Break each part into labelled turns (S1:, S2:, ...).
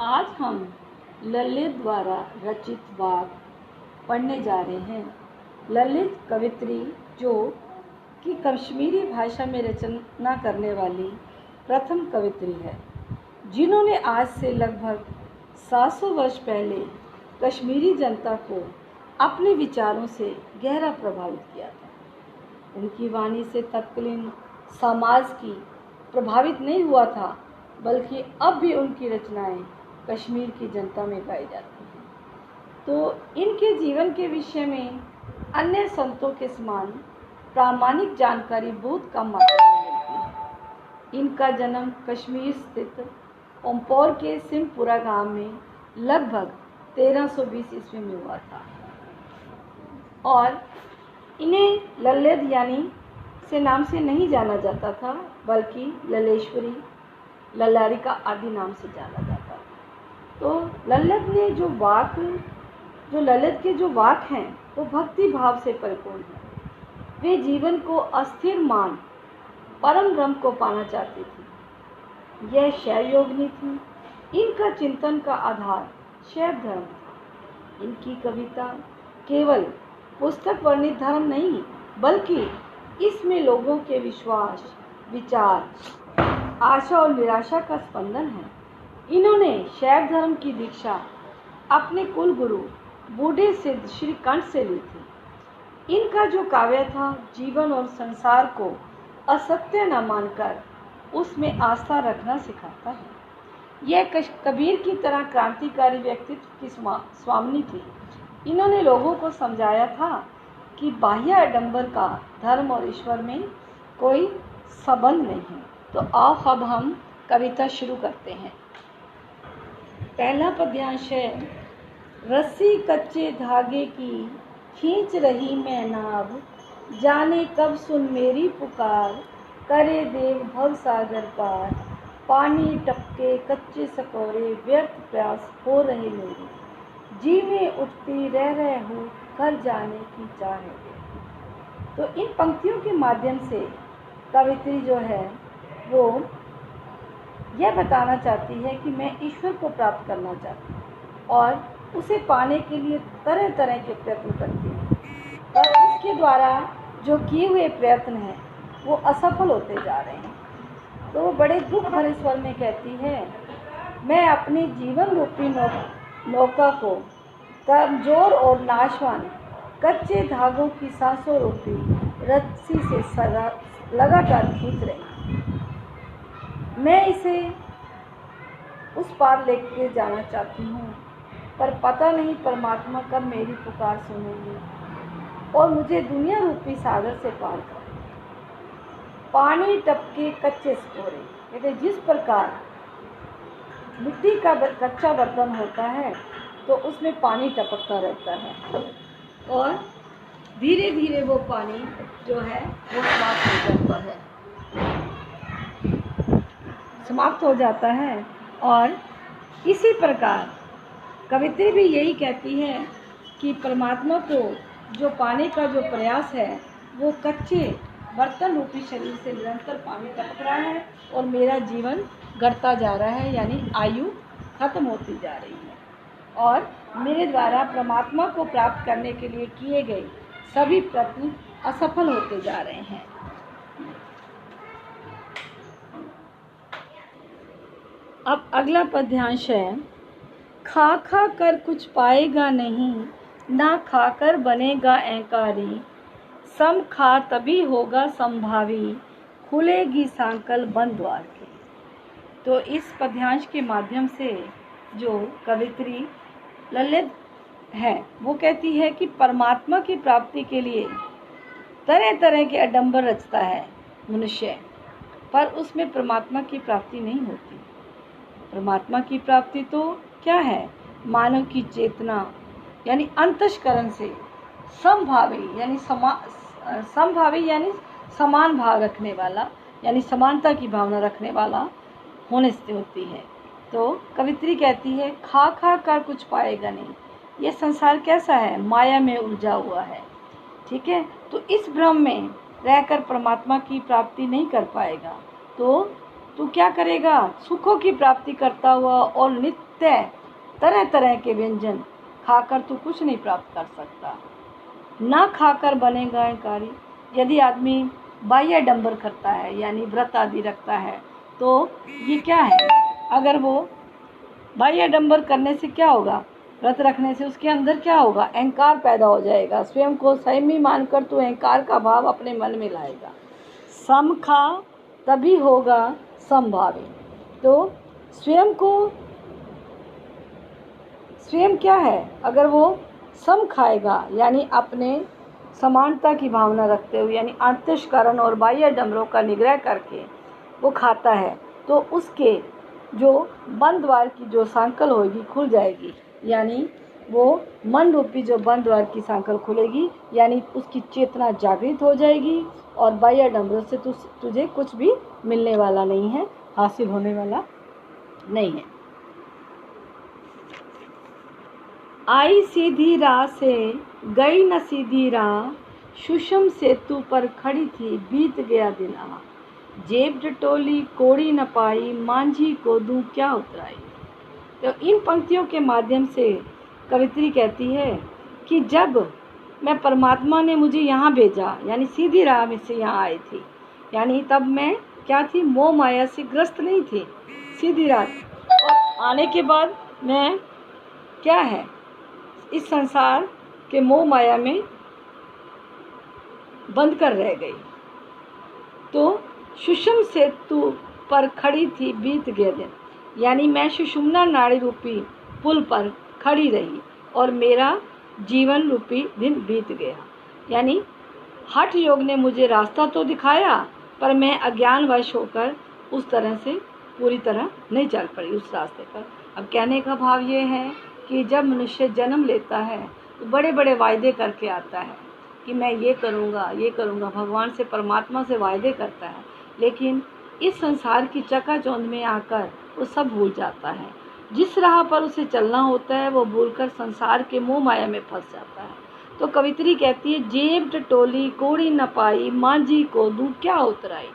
S1: आज हम ललित द्वारा रचित वाक पढ़ने जा रहे हैं। ललित कवित्री जो कि कश्मीरी भाषा में रचना करने वाली प्रथम कवित्री है, जिन्होंने आज से लगभग 700 वर्ष पहले कश्मीरी जनता को अपने विचारों से गहरा प्रभावित किया था। उनकी वाणी से तत्कालीन समाज की प्रभावित नहीं हुआ था, बल्कि अब भी उनकी रचनाएं कश्मीर की जनता में गाई जाती हैं। तो इनके जीवन के विषय में अन्य संतों के समान प्रामाणिक जानकारी बहुत कम मात्रा में मिलती है। इनका जन्म कश्मीर स्थित ओमपोर के सिमपुरा गांव में लगभग 1320 ईस्वी में हुआ था और इन्हें ललित यानी से नाम से नहीं जाना जाता था, बल्कि ललेश्वरी, ललारिका आदि नाम से जाना जाता था। तो ललित के जो वाक हैं वो भक्ति भाव से परिपूर्ण हैं। वे जीवन को अस्थिर मान परम ब्रह्म को पाना चाहती थी। यह शैव योगिनी थी। इनका चिंतन का आधार शैव धर्म था। इनकी कविता केवल पुस्तक वर्णित धर्म नहीं, बल्कि इसमें लोगों के विश्वास, विचार, आशा और निराशा का स्पंदन है। इन्होंने शैव धर्म की दीक्षा अपने कुल गुरु बूढ़े सिद्ध श्री कंठ से ली थी। इनका जो काव्य था, जीवन और संसार को असत्य न मानकर उसमें आस्था रखना सिखाता है। यह कबीर की तरह क्रांतिकारी व्यक्तित्व की स्वामिनी थी। इन्होंने लोगों को समझाया था कि बाह्य आडंबर का धर्म और ईश्वर में कोई संबंध नहीं है। तो आओ अब हम कविता शुरू करते हैं। पहला पद्यांश है। रस्सी कच्चे धागे की खींच रही मैं नाव, जाने कब सुन मेरी पुकार, करे देव भव सागर पार। पानी टपके कच्चे सकोरे, व्यर्थ प्यास हो रही मेरी, जी में उठती रह हूँ घर जाने की चाह। तो इन पंक्तियों के माध्यम से कवित्री जो है वो यह बताना चाहती है कि मैं ईश्वर को प्राप्त करना चाहती हूँ और उसे पाने के लिए तरह तरह के प्रयत्न करती हूँ, और इसके द्वारा जो किए हुए प्रयत्न हैं वो असफल होते जा रहे हैं। तो वो बड़े दुख भरे स्वर में कहती है, मैं अपने जीवन रूपी नौका को कमजोर और नाशवान कच्चे धागों की सांसों रूपी रस्सी से लगातार खींच रही। मैं इसे उस पार लेके जाना चाहती हूँ, पर पता नहीं परमात्मा कब मेरी पुकार सुनेंगे और मुझे दुनिया रूपी सागर से पार करें। पानी टपके कच्चे सकोरे, कहते जिस प्रकार मिट्टी का कच्चा बर्तन होता है तो उसमें पानी टपकता रहता है और धीरे धीरे वो पानी जो है वो समाप्त हो जाता है। और इसी प्रकार कवित्री भी यही कहती है कि परमात्मा को जो पाने का जो प्रयास है वो कच्चे बर्तन रूपी शरीर से निरंतर पानी टपक रहा है और मेरा जीवन घटता जा रहा है, यानी आयु खत्म होती जा रही है और मेरे द्वारा परमात्मा को प्राप्त करने के लिए किए गए सभी प्रयत्न असफल होते जा रहे हैं। अब अगला पद्यांश है। खा खा कर कुछ पाएगा नहीं, ना खाकर बनेगा अहंकारी, सम खा तभी होगा संभावी, खुलेगी सांकल बंद द्वार की। तो इस पद्यांश के माध्यम से जो कवित्री ललित है वो कहती है कि परमात्मा की प्राप्ति के लिए तरह तरह के आडंबर रचता है मनुष्य, पर उसमें परमात्मा की प्राप्ति नहीं होती। परमात्मा की प्राप्ति तो क्या है? मानव की चेतना यानी अंतःकरण से समभावी यानी समान भाव रखने वाला, यानी समानता की भावना रखने वाला होने से होती है। तो कवित्री कहती है, खा खा कर कुछ पाएगा नहीं। ये संसार कैसा है? माया में उलझा हुआ है, ठीक है। तो इस भ्रम में रहकर परमात्मा की प्राप्ति नहीं कर पाएगा। तो तू क्या करेगा? सुखों की प्राप्ति करता हुआ और नित्य नित्य तरह तरह के व्यंजन खाकर तू कुछ नहीं प्राप्त कर सकता। ना खाकर बनेगा अहंकारी। यदि आदमी बाह्य डंबर करता है यानी व्रत आदि रखता है तो ये क्या है, अगर वो बाह्य डंबर करने से क्या होगा, व्रत रखने से उसके अंदर क्या होगा, अहंकार पैदा हो जाएगा। स्वयं को संयमी मानकर तू अहंकार का भाव अपने मन में लाएगा। सम खा तभी होगा समभावी। तो स्वयं क्या है, अगर वो सम खाएगा यानी अपने समानता की भावना रखते हुए यानी अंतःकरण और बाह्य डंबरों का निग्रह करके वो खाता है तो उसके जो बंद द्वार की जो सांकल होगी खुल जाएगी, यानी वो मन रूपी जो बंद द्वार की सांकल खुलेगी यानी उसकी चेतना जागृत हो जाएगी और बाह्य डंबरों से तुझे कुछ भी मिलने वाला नहीं है, हासिल होने वाला नहीं है। आई सीधी राह से गई न सीधी राह, सुषम सेतु पर खड़ी थी बीत गया दिन आ। जेब डटोली कोड़ी न पाई, मांझी को दूं क्या उतराई। तो इन पंक्तियों के माध्यम से कवित्री कहती है कि जब मैं परमात्मा ने मुझे यहाँ भेजा यानी सीधी राह में से यहाँ आई थी, यानी तब मैं क्या थी, मोह माया से ग्रस्त नहीं थी, सीधी राह। और आने के बाद मैं क्या है, इस संसार के मोह माया में बंद कर रह गई। तो सुषम सेतु पर खड़ी थी बीत गया दिन, यानी मैं सुषुम्ना नाड़ी रूपी पुल पर खड़ी रही और मेरा जीवन रूपी दिन बीत गया। यानी हठ योग ने मुझे रास्ता तो दिखाया पर मैं अज्ञानवश होकर उस तरह से पूरी तरह नहीं चल पड़ी उस रास्ते पर। अब कहने का भाव ये है कि जब मनुष्य जन्म लेता है तो बड़े बड़े वायदे करके आता है कि मैं ये करूँगा, भगवान से परमात्मा से वायदे करता है, लेकिन इस संसार की चकाचौंध में आकर वो सब भूल जाता है। जिस राह पर उसे चलना होता है वो भूलकर संसार के मोह माया में फंस जाता है। तो कवित्री कहती है जेब टटोली कोड़ी न पाई, मांझी को दूं क्या उतराई।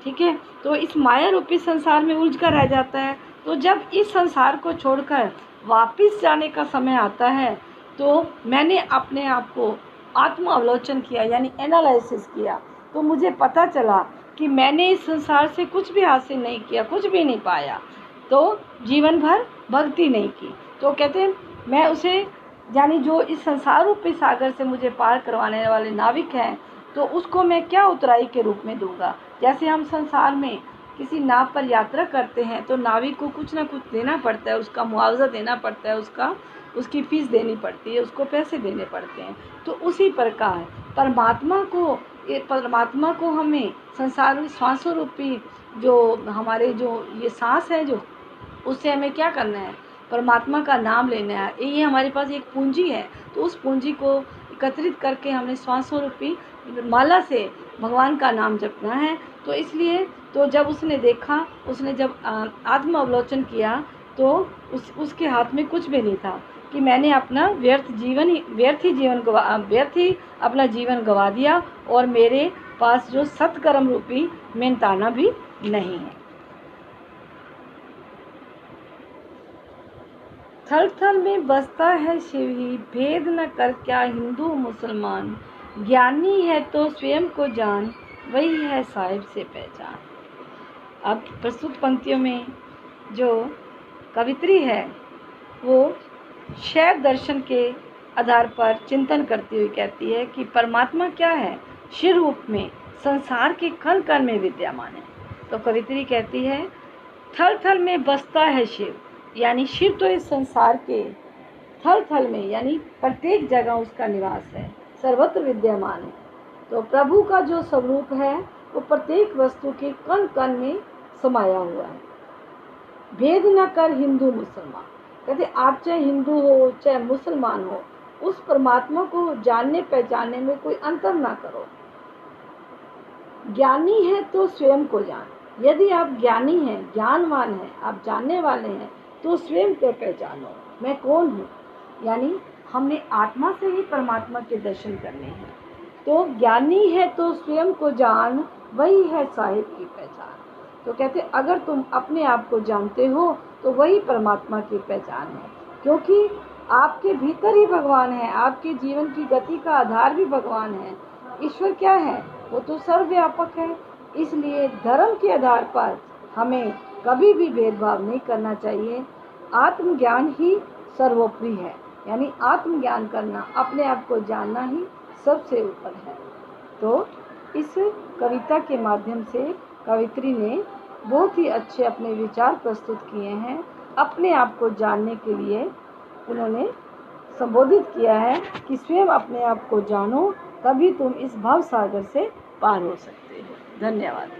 S1: ठीक है, तो इस माया रूपी संसार में उलझ कर रह जाता है। तो जब इस संसार को छोड़कर वापिस जाने का समय आता है तो मैंने अपने आप को आत्म अवलोकन किया यानी एनालिसिस किया, तो मुझे पता चला कि मैंने इस संसार से कुछ भी हासिल नहीं किया, कुछ भी नहीं पाया, तो जीवन भर भक्ति नहीं की। तो कहते हैं मैं उसे यानी जो इस संसार रूपी सागर से मुझे पार करवाने वाले नाविक हैं तो उसको मैं क्या उतराई के रूप में दूंगा। जैसे हम संसार में किसी नाव पर यात्रा करते हैं तो नाविक को कुछ ना कुछ देना पड़ता है, उसका मुआवजा देना पड़ता है, उसकी फीस देनी पड़ती है, उसको पैसे देने पड़ते हैं। तो उसी प्रकार परमात्मा को हमें संसार में श्वासों रूपी जो हमारे जो ये सांस है जो उससे हमें क्या करना है, परमात्मा का नाम लेना है। ये हमारे पास एक पूंजी है, तो उस पूंजी को एकत्रित करके हमने श्वासों रूपी माला से भगवान का नाम जपना है। तो इसलिए तो जब उसने देखा, उसने जब आत्म अवलोकन किया तो उसके हाथ में कुछ भी नहीं था कि मैंने अपना व्यर्थ ही अपना जीवन गवा दिया और मेरे पास जो सत्कर्म रूपी मेहनताना भी नहीं है। थल थल में बसता है शिव ही, भेद न कर क्या हिंदू मुसलमान। ज्ञानी है तो स्वयं को जान, वही है साहिब से पहचान। अब प्रस्तुत पंक्तियों में जो कवित्री है वो शैव दर्शन के आधार पर चिंतन करती हुई कहती है कि परमात्मा क्या है, शिव रूप में संसार के कण कण में विद्यमान है। तो कवित्री कहती है थल थल में बसता है शिव, यानी शिव तो इस संसार के थल थल में यानी प्रत्येक जगह उसका निवास है, सर्वत्र विद्यमान है। तो प्रभु का जो स्वरूप है वो प्रत्येक वस्तु के कण कण में समाया हुआ है। भेद न कर हिंदू मुसलमान, कहते आप चाहे हिंदू हो चाहे मुसलमान हो, उस परमात्मा को जानने पहचानने में कोई अंतर ना करो। ज्ञानी है तो स्वयं को जान, यदि आप ज्ञानी हैं, ज्ञानवान हैं, आप जानने वाले हैं तो स्वयं को पहचानो मैं कौन हूँ। यानी हमने आत्मा से ही परमात्मा के दर्शन करने हैं। तो ज्ञानी है तो स्वयं को जान, वही है साहिब की पहचान। तो कहते अगर तुम अपने आप को जानते हो तो वही परमात्मा की पहचान है, क्योंकि आपके भीतर ही भगवान है। आपके जीवन की गति का आधार भी भगवान है। ईश्वर क्या है? वो तो सर्वव्यापक है। इसलिए धर्म के आधार पर हमें कभी भी भेदभाव नहीं करना चाहिए। आत्मज्ञान ही सर्वोपरि है, यानी आत्मज्ञान करना, अपने आप को जानना ही सबसे ऊपर है। तो इस कविता के माध्यम से कवित्री ने बहुत ही अच्छे अपने विचार प्रस्तुत किए हैं। अपने आप को जानने के लिए उन्होंने संबोधित किया है कि स्वयं अपने आप को जानो, तभी तुम इस भव सागर से पार हो सकते हो। धन्यवाद।